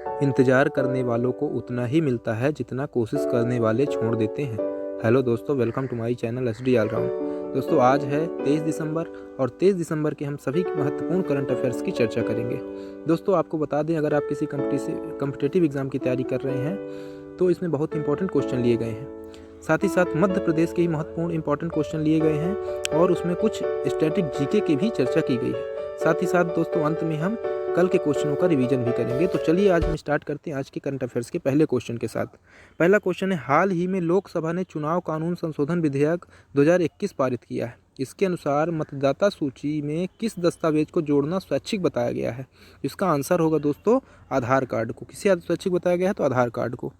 इंतज़ार करने वालों को उतना ही मिलता है जितना कोशिश करने वाले छोड़ देते हैं। हेलो दोस्तों, welcome to my channel SD all round. दोस्तों आज है 23 दिसंबर और 23 दिसंबर के हम सभी महत्वपूर्ण करंट अफेयर्स की चर्चा करेंगे। दोस्तों आपको बता दें, अगर आप किसी कम्पिटिटिव एग्ज़ाम की तैयारी कर रहे हैं तो इसमें बहुत इंपॉर्टेंट क्वेश्चन लिए गए हैं। साथ ही साथ मध्य प्रदेश के ही महत्वपूर्ण इंपॉर्टेंट क्वेश्चन लिए गए हैं और उसमें कुछ स्टैटिक जीके की भी चर्चा की गई है। साथ ही साथ दोस्तों अंत में हम कल के क्वेश्चनों का रिवीजन भी करेंगे। तो चलिए आज हम स्टार्ट करते हैं आज के करंट अफेयर्स के पहले क्वेश्चन के साथ। पहला क्वेश्चन है, हाल ही में लोकसभा ने चुनाव कानून संशोधन विधेयक 2021 पारित किया है। इसके अनुसार मतदाता सूची में किस दस्तावेज को जोड़ना स्वैच्छिक बताया गया है? इसका आंसर होगा दोस्तों आधार कार्ड को। किसे स्वैच्छिक बताया गया है? तो आधार कार्ड को।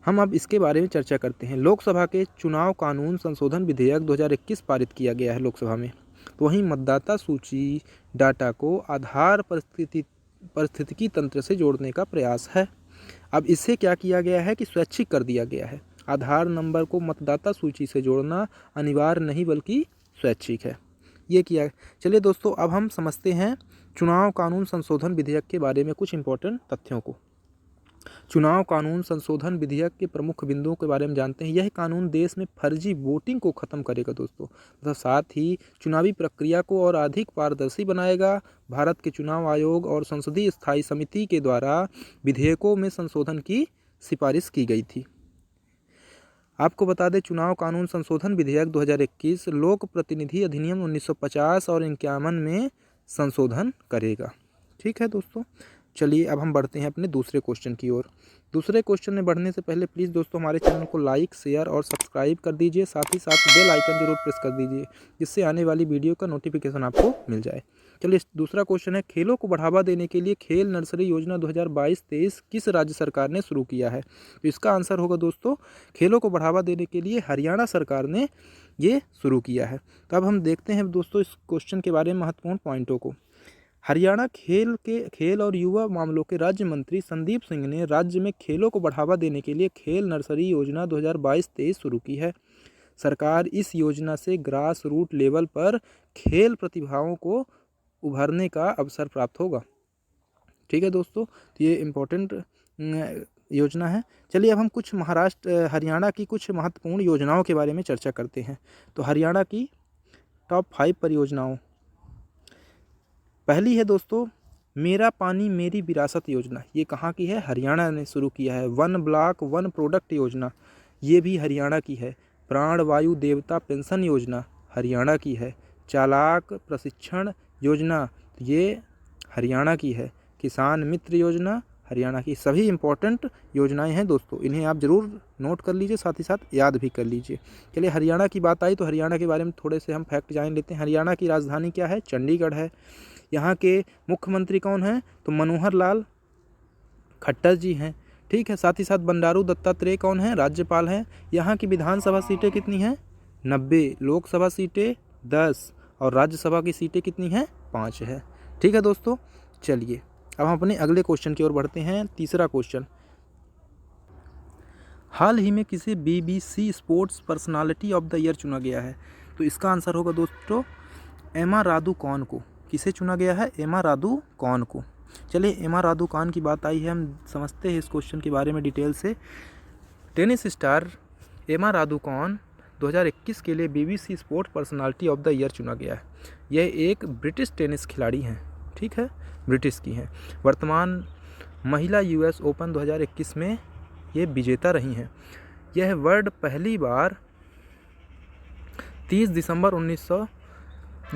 हम अब इसके बारे में चर्चा करते हैं। लोकसभा के चुनाव कानून संशोधन विधेयक 2021 पारित किया गया है लोकसभा में। तो वहीं मतदाता सूची डाटा को आधार पारिस्थितिकी तंत्र से जोड़ने का प्रयास है। अब इससे क्या किया गया है कि स्वैच्छिक कर दिया गया है। आधार नंबर को मतदाता सूची से जोड़ना अनिवार्य नहीं बल्कि स्वैच्छिक है। ये किया है। चलिए दोस्तों अब हम समझते हैं चुनाव कानून संशोधन विधेयक के बारे में कुछ इंपॉर्टेंट तथ्यों को। चुनाव कानून संशोधन विधेयक के प्रमुख बिंदुओं के बारे में जानते हैं। यह कानून देश में फर्जी वोटिंग को खत्म करेगा दोस्तों, तथा साथ ही चुनावी प्रक्रिया को और अधिक पारदर्शी बनाएगा। भारत के चुनाव आयोग और संसदीय स्थायी समिति के द्वारा विधेयकों में संशोधन की सिफारिश की गई थी। आपको बता दें, चुनाव कानून संशोधन विधेयक 2021 लोक प्रतिनिधि अधिनियम 1950 और 51 में संशोधन करेगा। ठीक है दोस्तों, चलिए अब हम बढ़ते हैं अपने दूसरे क्वेश्चन की ओर। दूसरे क्वेश्चन में बढ़ने से पहले प्लीज़ दोस्तों हमारे चैनल को लाइक, शेयर और सब्सक्राइब कर दीजिए। साथ ही साथ बेल आइकन जरूर प्रेस कर दीजिए, जिससे आने वाली वीडियो का नोटिफिकेशन आपको मिल जाए। चलिए दूसरा क्वेश्चन है, खेलों को बढ़ावा देने के लिए खेल नर्सरी योजना 2022-23 किस राज्य सरकार ने शुरू किया है? तो इसका आंसर होगा दोस्तों, खेलों को बढ़ावा देने के लिए हरियाणा सरकार ने ये शुरू किया है। तो अब हम देखते हैं दोस्तों इस क्वेश्चन के बारे में महत्वपूर्ण पॉइंटों को। हरियाणा खेल और युवा मामलों के राज्य मंत्री संदीप सिंह ने राज्य में खेलों को बढ़ावा देने के लिए खेल नर्सरी योजना 2022-23 शुरू की है। सरकार इस योजना से ग्रास रूट लेवल पर खेल प्रतिभाओं को उभरने का अवसर प्राप्त होगा। ठीक है दोस्तों, तो ये इम्पोर्टेंट योजना है। चलिए अब हम कुछ हरियाणा की कुछ महत्वपूर्ण योजनाओं के बारे में चर्चा करते हैं। तो हरियाणा की टॉप 5 परियोजनाओं, पहली है दोस्तों मेरा पानी मेरी विरासत योजना। ये कहाँ की है? हरियाणा ने शुरू किया है। वन ब्लॉक वन प्रोडक्ट योजना, ये भी हरियाणा की है। प्राण वायु देवता पेंशन योजना हरियाणा की है। चालाक प्रशिक्षण योजना, ये हरियाणा की है। किसान मित्र योजना हरियाणा की। सभी इंपॉर्टेंट योजनाएं हैं दोस्तों, इन्हें आप ज़रूर नोट कर लीजिए, साथ ही साथ याद भी कर लीजिए। चलिए हरियाणा की बात आई तो हरियाणा के बारे में थोड़े से हम फैक्ट जान लेते हैं। हरियाणा की राजधानी क्या है? चंडीगढ़ है। यहाँ के मुख्यमंत्री कौन हैं? तो मनोहर लाल खट्टर जी हैं। ठीक है, साथ ही साथ बंडारू दत्तात्रेय कौन हैं? राज्यपाल हैं। यहाँ की विधानसभा सीटें कितनी हैं? 90। लोकसभा सीटें 10 और राज्यसभा की सीटें कितनी हैं? 5 है। ठीक है दोस्तों, चलिए अब हम अपने अगले क्वेश्चन की ओर बढ़ते हैं। तीसरा क्वेश्चन, हाल ही में किसे BBC sports personality of the year चुना गया है? तो इसका आंसर होगा दोस्तों एमा रादुकॉन को। किसे चुना गया है? एमा रादुकॉन को। चलिए एमा रादुकॉन की बात आई है, हम समझते हैं इस क्वेश्चन के बारे में डिटेल से। टेनिस स्टार एमा रादुकॉन 2021 के लिए BBC sports personality of the year चुना गया है। यह एक ब्रिटिश टेनिस खिलाड़ी हैं। ठीक है, ब्रिटिश की हैं। वर्तमान महिला US ओपन 2021 में ये विजेता रही हैं। यह वर्ड पहली बार 30 दिसंबर 1900,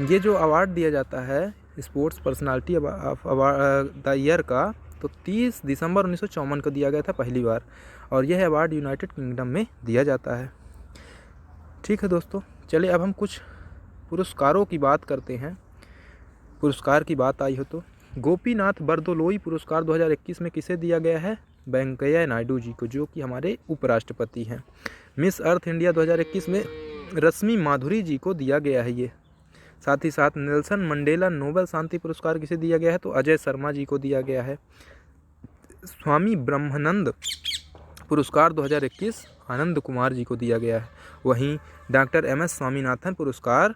ये जो अवार्ड दिया जाता है स्पोर्ट्स पर्सनालिटी द ईयर का, तो 30 दिसंबर 1954 को दिया गया था पहली बार, और यह अवार्ड यूनाइटेड किंगडम में दिया जाता है। ठीक है दोस्तों, चलिए अब हम कुछ पुरस्कारों की बात करते हैं। पुरस्कार की बात आई हो तो गोपीनाथ बरदोलोई पुरस्कार 2021 में किसे दिया गया है? वेंकैया नायडू जी को, जो कि हमारे उपराष्ट्रपति हैं। मिस अर्थ इंडिया 2021 में रश्मि माधुरी जी को दिया गया है ये। साथ ही साथ नेल्सन मंडेला नोबेल शांति पुरस्कार किसे दिया गया है? तो अजय शर्मा जी को दिया गया है। स्वामी ब्रह्मानंद पुरस्कार 2021 आनंद कुमार जी को दिया गया है। वहीं डॉक्टर MS स्वामीनाथन पुरस्कार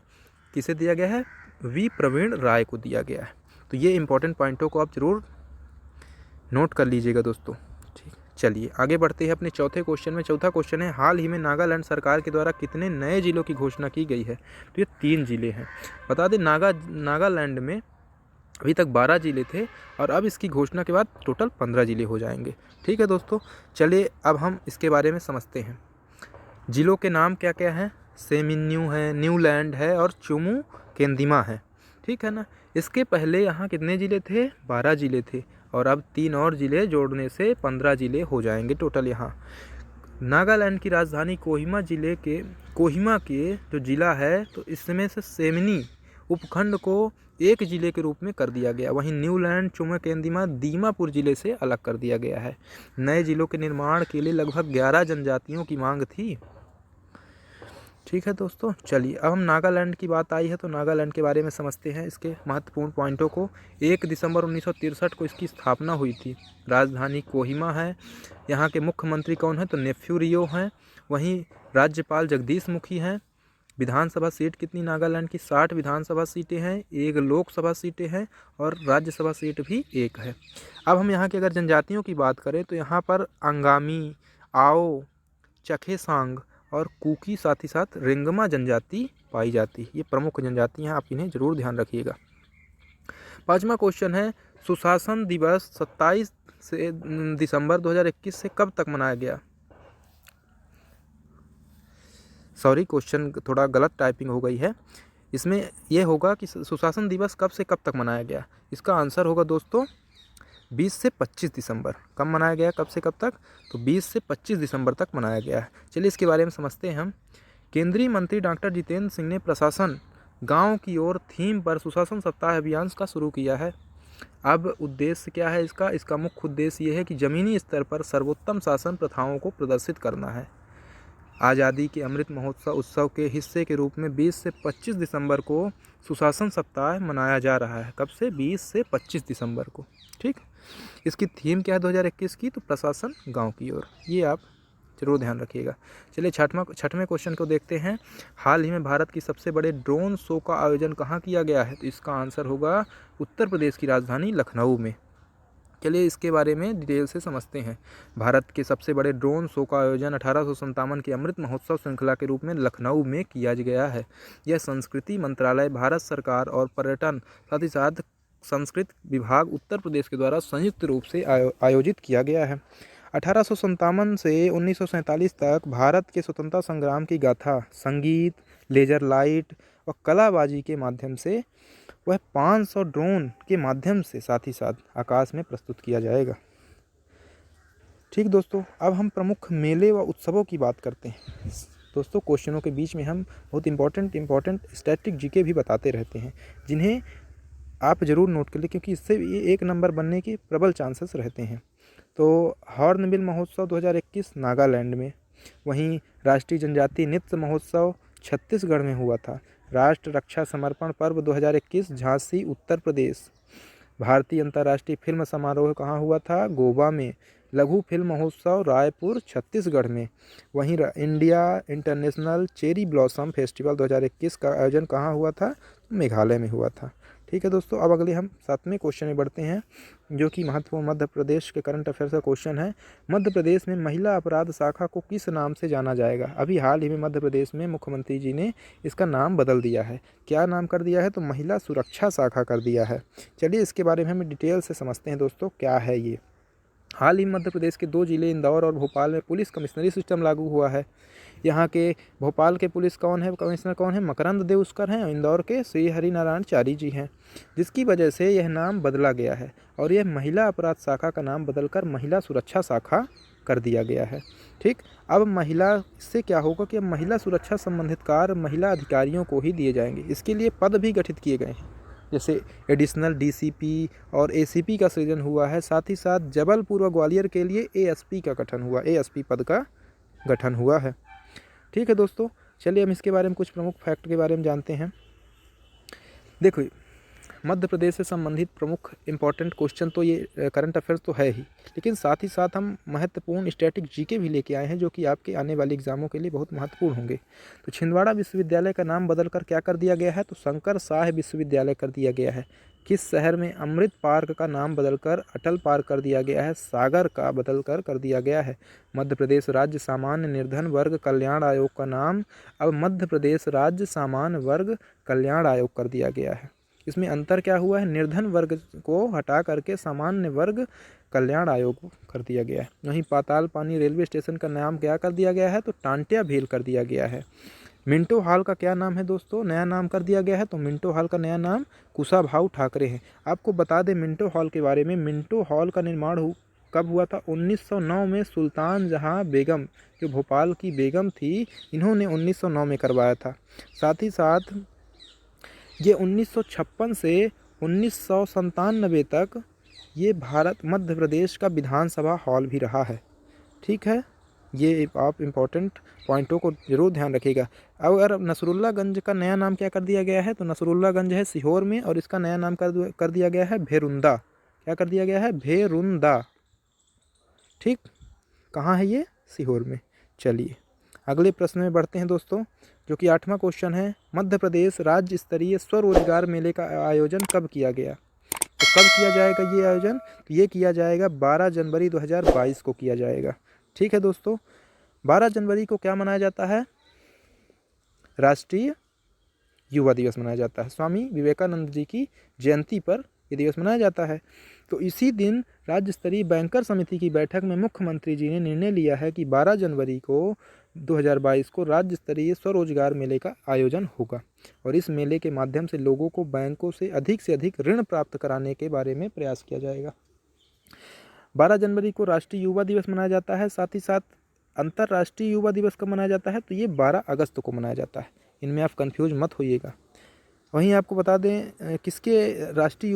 किसे दिया गया है? V प्रवीण राय को दिया गया है। तो ये इंपॉर्टेंट पॉइंटों को आप जरूर नोट कर लीजिएगा दोस्तों। ठीक, चलिए आगे बढ़ते हैं अपने चौथे क्वेश्चन में। चौथा क्वेश्चन है, हाल ही में नागालैंड सरकार के द्वारा कितने नए जिलों की घोषणा की गई है? तो ये 3 जिले हैं। बता दें नागालैंड में अभी तक 12 जिले थे और अब इसकी घोषणा के बाद टोटल 15 जिले हो जाएंगे। ठीक है दोस्तों, चलिए अब हम इसके बारे में समझते हैं। जिलों के नाम क्या क्या हैं? सेमिन्यू है, न्यूलैंड है और चुमू केंदिमा है। ठीक है ना। इसके पहले यहाँ कितने ज़िले थे? 12 ज़िले थे और अब 3 और ज़िले जोड़ने से 15 ज़िले हो जाएंगे टोटल। यहाँ नागालैंड की राजधानी कोहिमा के जो ज़िला है, तो इसमें से सेमिनी उपखंड को एक ज़िले के रूप में कर दिया गया। वहीं न्यूलैंड चुमकेंदिमा दीमापुर ज़िले से अलग कर दिया गया है। नए ज़िलों के निर्माण के लिए लगभग 11 जनजातियों की मांग थी। ठीक है दोस्तों, चलिए अब हम नागालैंड की बात आई है तो नागालैंड के बारे में समझते हैं, इसके महत्वपूर्ण पॉइंटों को। 1 दिसंबर 1963 को इसकी स्थापना हुई थी। राजधानी कोहिमा है। यहाँ के मुख्यमंत्री कौन है? तो नेफ्यू रियो हैं। वहीं राज्यपाल जगदीश मुखी हैं। विधानसभा सीट कितनी नागालैंड की? 60 विधानसभा सीटें हैं, 1 लोकसभा सीटें हैं और राज्यसभा सीट भी 1 है। अब हम यहाँ की अगर जनजातियों की बात करें तो यहाँ पर अंगामी, आओ, चखेसांग और कुकी साथ ही साथ रेंगमा जनजाति पाई जाती है। ये प्रमुख जनजाति हैं, आप इन्हें जरूर ध्यान रखिएगा। 5वां क्वेश्चन है, सुशासन दिवस 27 दिसंबर 2021 से कब तक मनाया गया? सॉरी, क्वेश्चन थोड़ा गलत टाइपिंग हो गई है। इसमें यह होगा कि सुशासन दिवस कब से कब तक मनाया गया। इसका आंसर होगा दोस्तों 20 से 25 दिसंबर। कब मनाया गया, कब से कब तक? तो 20 से 25 दिसंबर तक मनाया गया है। चलिए इसके बारे में समझते हैं हम। केंद्रीय मंत्री डॉक्टर जितेंद्र सिंह ने प्रशासन गांव की ओर थीम पर सुशासन सप्ताह अभियान का शुरू किया है। अब उद्देश्य क्या है इसका? इसका मुख्य उद्देश्य ये है कि ज़मीनी स्तर पर सर्वोत्तम शासन प्रथाओं को प्रदर्शित करना है। आज़ादी के अमृत महोत्सव उत्सव के हिस्से के रूप में 20 से 25 दिसंबर को सुशासन सप्ताह मनाया जा रहा है। कब से? 20 से 25 दिसंबर को। ठीक, इसकी थीम क्या है 2021 की? तो प्रशासन गांव की ओर। ये आप जरूर ध्यान रखिएगा। चलिए छठवें क्वेश्चन को देखते हैं। हाल ही में भारत की सबसे बड़े ड्रोन शो का आयोजन कहाँ किया गया है? तो इसका आंसर होगा उत्तर प्रदेश की राजधानी लखनऊ में। चलिए इसके बारे में डिटेल से समझते हैं। भारत के सबसे बड़े ड्रोन शो का आयोजन 1857 की अमृत महोत्सव श्रृंखला के रूप में लखनऊ में किया गया है। यह संस्कृति मंत्रालय, भारत सरकार और पर्यटन साथ ही साथ संस्कृत विभाग उत्तर प्रदेश के द्वारा संयुक्त रूप से आयोजित किया गया है। 1857 से 1947 तक भारत के स्वतंत्रता संग्राम की गाथा संगीत, लेजर लाइट और कलाबाजी के माध्यम से वह 500 ड्रोन के माध्यम से साथ ही साथ आकाश में प्रस्तुत किया जाएगा। ठीक दोस्तों, अब हम प्रमुख मेले व उत्सवों की बात करते हैं। दोस्तों क्वेश्चनों के बीच में हम बहुत इंपॉर्टेंट स्टैटिक जीके भी बताते रहते हैं, जिन्हें आप ज़रूर नोट कर लें क्योंकि इससे ये 1 नंबर बनने के प्रबल चांसेस रहते हैं। तो हॉर्नबिल महोत्सव 2021 नागालैंड में। वहीं राष्ट्रीय जनजातीय नृत्य महोत्सव छत्तीसगढ़ में हुआ था। राष्ट्र रक्षा समर्पण पर्व 2021 झांसी उत्तर प्रदेश। भारतीय अंतर्राष्ट्रीय फिल्म समारोह कहाँ हुआ था? गोवा में। लघु फिल्म महोत्सव रायपुर छत्तीसगढ़ में। वहीं India international cherry blossom festival 2021 का आयोजन कहाँ हुआ था? मेघालय में हुआ था। ठीक है दोस्तों, अब अगले हम 7वें क्वेश्चन में बढ़ते हैं, जो कि महत्वपूर्ण मध्य प्रदेश के करंट अफेयर्स का क्वेश्चन है। मध्य प्रदेश में महिला अपराध शाखा को किस नाम से जाना जाएगा? अभी हाल ही में मध्य प्रदेश में मुख्यमंत्री जी ने इसका नाम बदल दिया है। क्या नाम कर दिया है? तो महिला सुरक्षा शाखा कर दिया है। चलिए इसके बारे में हम डिटेल से समझते हैं दोस्तों, क्या है ये। हाल ही मध्य प्रदेश के 2 जिले इंदौर और भोपाल में पुलिस कमिश्नरी सिस्टम लागू हुआ है। यहाँ के भोपाल के पुलिस कमिश्नर कौन है? मकरंद देउस्कर हैं और इंदौर के श्री हरिनारायण चारी जी हैं, जिसकी वजह से यह नाम बदला गया है और यह महिला अपराध शाखा का नाम बदलकर महिला सुरक्षा शाखा कर दिया गया है। ठीक, अब महिला से क्या होगा कि अब महिला सुरक्षा संबंधित कार्य महिला अधिकारियों को ही दिए जाएंगे। इसके लिए पद भी गठित किए गए हैं, जैसे एडिशनल डीसीपी और एसीपी का सृजन हुआ है। साथ ही साथ जबलपुर व ग्वालियर के लिए एएसपी का गठन हुआ, एएसपी पद का गठन हुआ है। ठीक है दोस्तों, चलिए हम इसके बारे में कुछ प्रमुख फैक्ट के बारे में जानते हैं। देखो, मध्य प्रदेश से संबंधित प्रमुख इंपॉर्टेंट क्वेश्चन तो ये करंट अफेयर्स तो है ही, लेकिन साथ ही साथ हम महत्वपूर्ण स्टैटिक जीके भी लेके आए हैं, जो कि आपके आने वाले एग्जामों के लिए बहुत महत्वपूर्ण होंगे। तो छिंदवाड़ा विश्वविद्यालय का नाम बदलकर क्या कर दिया गया है? तो शंकर शाह विश्वविद्यालय कर दिया गया है। किस शहर में अमृत पार्क का नाम बदलकर अटल पार्क कर दिया गया है? सागर का बदलकर कर दिया गया है। मध्य प्रदेश राज्य सामान्य निर्धन वर्ग कल्याण आयोग का नाम अब मध्य प्रदेश राज्य सामान्य वर्ग कल्याण आयोग कर दिया गया है। इसमें अंतर क्या हुआ है? निर्धन वर्ग को हटा करके सामान्य वर्ग कल्याण आयोग कर दिया गया है। वहीं पाताल पानी रेलवे स्टेशन का नाम क्या कर दिया गया है? तो टांट्या भील कर दिया गया है। मिंटो हॉल का क्या नाम है दोस्तों? नया नाम कर दिया गया है। तो मिंटो हॉल का नया नाम कुशाभाऊ ठाकरे है। आपको बता दें मिंटो हॉल के बारे में, मिंटो हॉल का निर्माण कब हुआ था? 1909 में सुल्तान जहां बेगम, जो भोपाल की बेगम थी, इन्होंने 1909 में करवाया था। साथ ही साथ ये 1956 से 1997 तक ये भारत मध्य प्रदेश का विधानसभा हॉल भी रहा है। ठीक है, ये आप इम्पोर्टेंट पॉइंटों को जरूर ध्यान रखिएगा। अब अगर नसरुल्लागंज का नया नाम क्या कर दिया गया है? तो नसरुल्लागंज है सीहोर में, और इसका नया नाम कर दिया गया है भेरुंदा। क्या कर दिया गया है? भेरुंदा। ठीक, कहाँ है ये? सीहोर में। चलिए अगले प्रश्न में बढ़ते हैं दोस्तों, जो कि 8वां क्वेश्चन है। मध्य प्रदेश राज्य स्तरीय स्वरोजगार मेले का आयोजन कब किया गया? तो कब किया जाएगा ये आयोजन? तो ये किया जाएगा 12 जनवरी 2022 को किया जाएगा। ठीक है दोस्तों, 12 जनवरी को क्या मनाया जाता है? राष्ट्रीय युवा दिवस मनाया जाता है। स्वामी विवेकानंद जी की जयंती पर ये दिवस मनाया जाता है। तो इसी दिन राज्य स्तरीय बैंकर समिति की बैठक में मुख्यमंत्री जी ने निर्णय लिया है कि 12 जनवरी को 2022 को राज्य स्तरीय स्वरोजगार मेले का आयोजन होगा, और इस मेले के माध्यम से लोगों को बैंकों से अधिक ऋण प्राप्त कराने के बारे में प्रयास किया जाएगा। 12 जनवरी को राष्ट्रीय युवा दिवस मनाया जाता है। साथ ही साथ अंतर्राष्ट्रीय युवा दिवस कब मनाया जाता है? तो ये 12 अगस्त को मनाया जाता है। इनमें आप कंफ्यूज मत होइएगा। वहीं आपको बता दें किसके राष्ट्रीय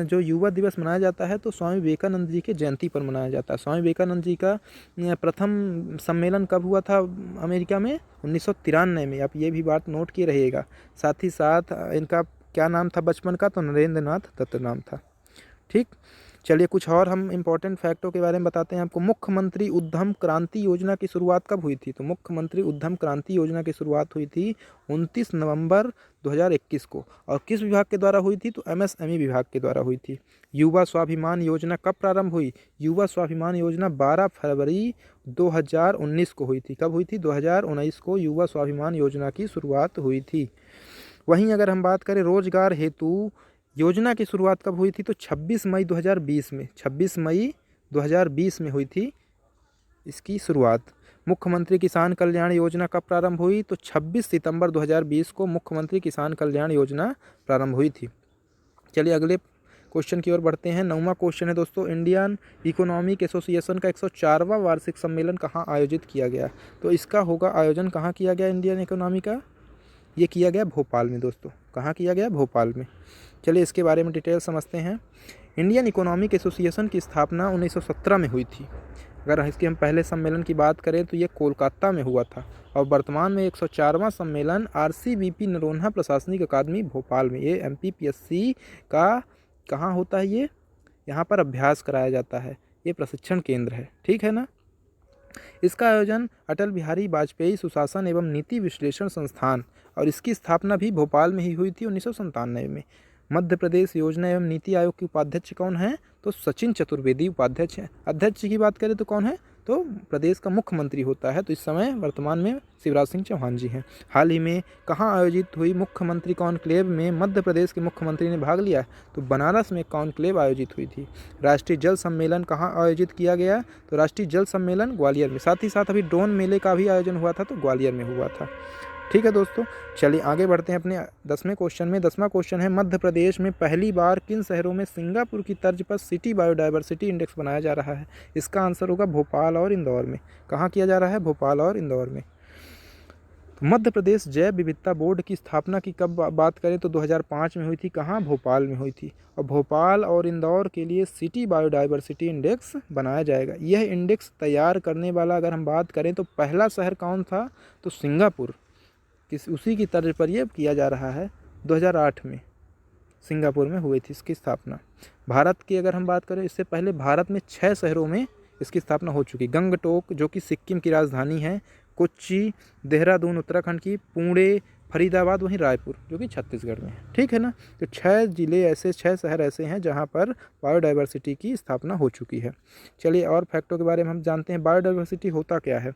जो युवा दिवस मनाया जाता है, तो स्वामी विवेकानंद जी के जयंती पर मनाया जाता है। स्वामी विवेकानंद जी का प्रथम सम्मेलन कब हुआ था अमेरिका में? 1993 में। आप ये भी बात नोट किए रहिएगा। साथ ही साथ इनका क्या नाम था बचपन का? तो नरेंद्र नाथ दत्त नाम था। ठीक, चलिए कुछ और हम इम्पोर्टेंट फैक्टों के बारे में बताते हैं आपको। मुख्यमंत्री उद्यम क्रांति योजना की शुरुआत कब हुई थी? तो मुख्यमंत्री उद्यम क्रांति योजना की शुरुआत हुई थी 29 नवंबर 2021 को। और किस विभाग के द्वारा हुई थी? तो MSME विभाग के द्वारा हुई थी। युवा स्वाभिमान योजना कब प्रारंभ हुई? युवा स्वाभिमान योजना 12 फरवरी 2019 को हुई थी। कब हुई थी? 2019 को युवा स्वाभिमान योजना की शुरुआत हुई थी। वहीं अगर हम बात करें रोजगार हेतु योजना की शुरुआत कब हुई थी? तो 26 मई 2020 में। 26 मई 2020 में हुई थी इसकी शुरुआत। मुख्यमंत्री किसान कल्याण योजना कब प्रारंभ हुई? तो 26 सितंबर 2020 को मुख्यमंत्री किसान कल्याण योजना प्रारंभ हुई थी। चलिए अगले क्वेश्चन की ओर बढ़ते हैं। 9वां क्वेश्चन है दोस्तों, इंडियन इकोनॉमिक एसोसिएशन का 104वां वार्षिक सम्मेलन कहाँ आयोजित किया गया? तो इसका होगा आयोजन कहाँ किया गया इंडियन इकोनॉमी का? ये किया गया भोपाल में दोस्तों। कहाँ किया गया? भोपाल में। चलिए इसके बारे में डिटेल समझते हैं। इंडियन इकोनॉमिक एसोसिएशन की स्थापना 1917 में हुई थी। अगर इसके हम पहले सम्मेलन की बात करें तो ये कोलकाता में हुआ था, और वर्तमान में 104वां सम्मेलन RCVP नरोन्हा प्रशासनिक अकादमी भोपाल में, ये MPPSC का कहाँ होता है? ये यहाँ पर अभ्यास कराया जाता है। ये प्रशिक्षण केंद्र है। ठीक है ना। इसका आयोजन अटल बिहारी वाजपेयी सुशासन एवं नीति विश्लेषण संस्थान, और इसकी स्थापना भी भोपाल में ही हुई थी 1997 में। मध्य प्रदेश योजना एवं नीति आयोग के उपाध्यक्ष कौन हैं? तो सचिन चतुर्वेदी उपाध्यक्ष हैं। अध्यक्ष की बात करें तो कौन है? तो प्रदेश का मुख्यमंत्री होता है। तो इस समय वर्तमान में शिवराज सिंह चौहान जी हैं। हाल ही में कहाँ आयोजित हुई मुख्यमंत्री कॉन्क्लेव में मध्य प्रदेश के मुख्यमंत्री ने भाग लिया? तो बनारस में कॉन्क्लेव आयोजित हुई थी। राष्ट्रीय जल सम्मेलन कहाँ आयोजित किया गया? तो राष्ट्रीय जल सम्मेलन ग्वालियर में। साथ ही साथ अभी ड्रोन मेले का भी आयोजन हुआ था, तो ग्वालियर में हुआ था। ठीक है दोस्तों, चलिए आगे बढ़ते हैं अपने 10वें क्वेश्चन में। 10वां क्वेश्चन है, मध्य प्रदेश में पहली बार किन शहरों में सिंगापुर की तर्ज पर सिटी बायोडायवर्सिटी इंडेक्स बनाया जा रहा है? इसका आंसर होगा भोपाल और इंदौर में। कहाँ किया जा रहा है? भोपाल और इंदौर में। तो मध्य प्रदेश जैव विविधता बोर्ड की स्थापना की कब बात करें तो 2005 में हुई थी। कहाँ? भोपाल में हुई थी। और भोपाल और इंदौर के लिए सिटी बायोडायवर्सिटी इंडेक्स बनाया जाएगा। यह इंडेक्स तैयार करने वाला अगर हम बात करें तो पहला शहर कौन था? तो सिंगापुर। उसी की तर्ज पर यह किया जा रहा है। 2008 में सिंगापुर में हुई थी इसकी स्थापना। भारत की अगर हम बात करें, इससे पहले भारत में 6 शहरों में इसकी स्थापना हो चुकी। गंगटोक जो कि सिक्किम की राजधानी है, कोच्चि, देहरादून उत्तराखंड की, पुणे, फरीदाबाद वहीं रायपुर जो कि छत्तीसगढ़ में है। ठीक है ना। तो 6 शहर ऐसे हैं जहाँ पर बायोडाइवर्सिटी की स्थापना हो चुकी है। चलिए और फैक्टों के बारे में हम जानते हैं। बायोडाइवर्सिटी होता क्या है।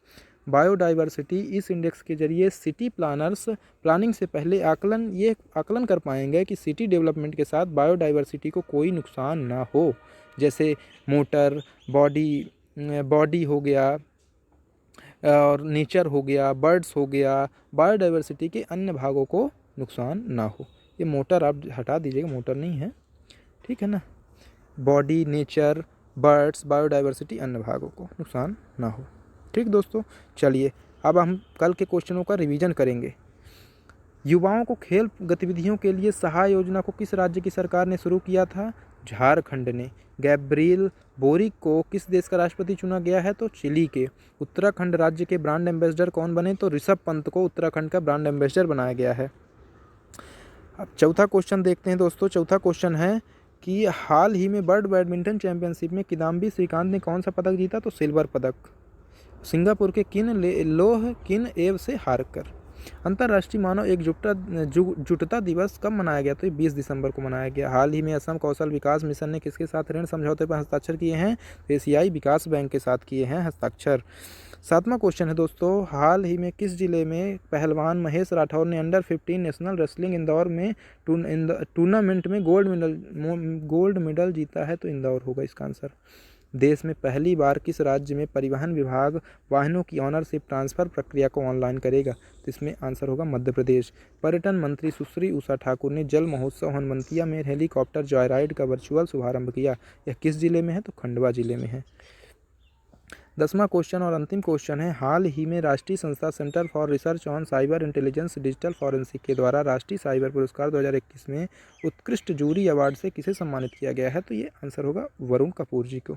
बायोडाइवर्सिटी इस इंडेक्स के जरिए सिटी प्लानर्स प्लानिंग से पहले आकलन कर पाएंगे कि सिटी डेवलपमेंट के साथ बायोडाइवर्सिटी को कोई नुकसान ना हो, जैसे मोटर बॉडी हो गया और नेचर हो गया, बर्ड्स हो गया, बायोडाइवर्सिटी के अन्य भागों को नुकसान ना हो। ये मोटर आप हटा दीजिएगा, मोटर नहीं है। ठीक है ना। बॉडी, नेचर, बर्ड्स, बायोडाइवर्सिटी, अन्य भागों को नुकसान ना हो। ठीक दोस्तों, चलिए अब हम कल के क्वेश्चनों का रिवीजन करेंगे। युवाओं को खेल गतिविधियों के लिए सहाय योजना को किस राज्य की सरकार ने शुरू किया था। झारखंड ने। गैब्रियल बोरिक को किस देश का राष्ट्रपति चुना गया है, तो चिली के। उत्तराखंड राज्य के ब्रांड एम्बेसडर कौन बने, तो ऋषभ पंत को उत्तराखंड का ब्रांड एम्बेसडर बनाया गया है। अब चौथा क्वेश्चन देखते हैं दोस्तों। चौथा क्वेश्चन है कि हाल ही में वर्ल्ड बैडमिंटन चैंपियनशिप में किदाम्बी श्रीकांत ने कौन सा पदक जीता, तो सिल्वर पदक, सिंगापुर के लोह किन एव से हारकर। अंतर्राष्ट्रीय मानव एकजुटता दिवस कब मनाया गया, तो 20 दिसंबर को मनाया गया। हाल ही में असम कौशल विकास मिशन ने किसके साथ ऋण समझौते पर हस्ताक्षर किए हैं, तो एशियाई विकास बैंक के साथ किए हैं हस्ताक्षर। सातवां क्वेश्चन है दोस्तों। हाल ही में किस जिले में पहलवान महेश राठौर ने अंडर 15 नेशनल रेसलिंग इंदौर में टूर्नामेंट में गोल्ड मेडल जीता है, तो इंदौर होगा इसका आंसर। देश में पहली बार किस राज्य में परिवहन विभाग वाहनों की ऑनरशिप ट्रांसफर प्रक्रिया को ऑनलाइन करेगा, तो इसमें आंसर होगा मध्य प्रदेश। पर्यटन मंत्री सुश्री उषा ठाकुर ने जल महोत्सव हनुमंतिया में हेलीकॉप्टर जॉयराइड का वर्चुअल शुभारंभ किया। यह किस जिले में है, तो खंडवा जिले में है। 10वां क्वेश्चन और अंतिम क्वेश्चन है। हाल ही में राष्ट्रीय संस्था centre for research on cyber intelligence digital forensic के द्वारा राष्ट्रीय साइबर पुरस्कार 2021 में उत्कृष्ट जूरी अवार्ड से किसे सम्मानित किया गया है, तो ये आंसर होगा वरुण कपूर जी को।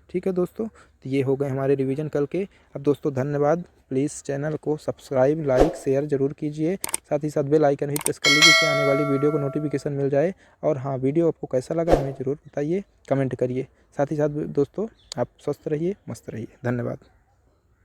ठीक है दोस्तों, तो ये हो गए हमारे रिवीजन कल के। अब दोस्तों धन्यवाद। प्लीज़ चैनल को सब्सक्राइब, लाइक, शेयर जरूर कीजिए। साथ ही साथ बेल आइकन भी प्रेस कर लीजिए जिससे आने वाली वीडियो को नोटिफिकेशन मिल जाए। और हाँ, वीडियो आपको कैसा लगा हमें ज़रूर बताइए, कमेंट करिए। साथ ही साथ दोस्तों आप स्वस्थ रहिए, मस्त रहिए। धन्यवाद।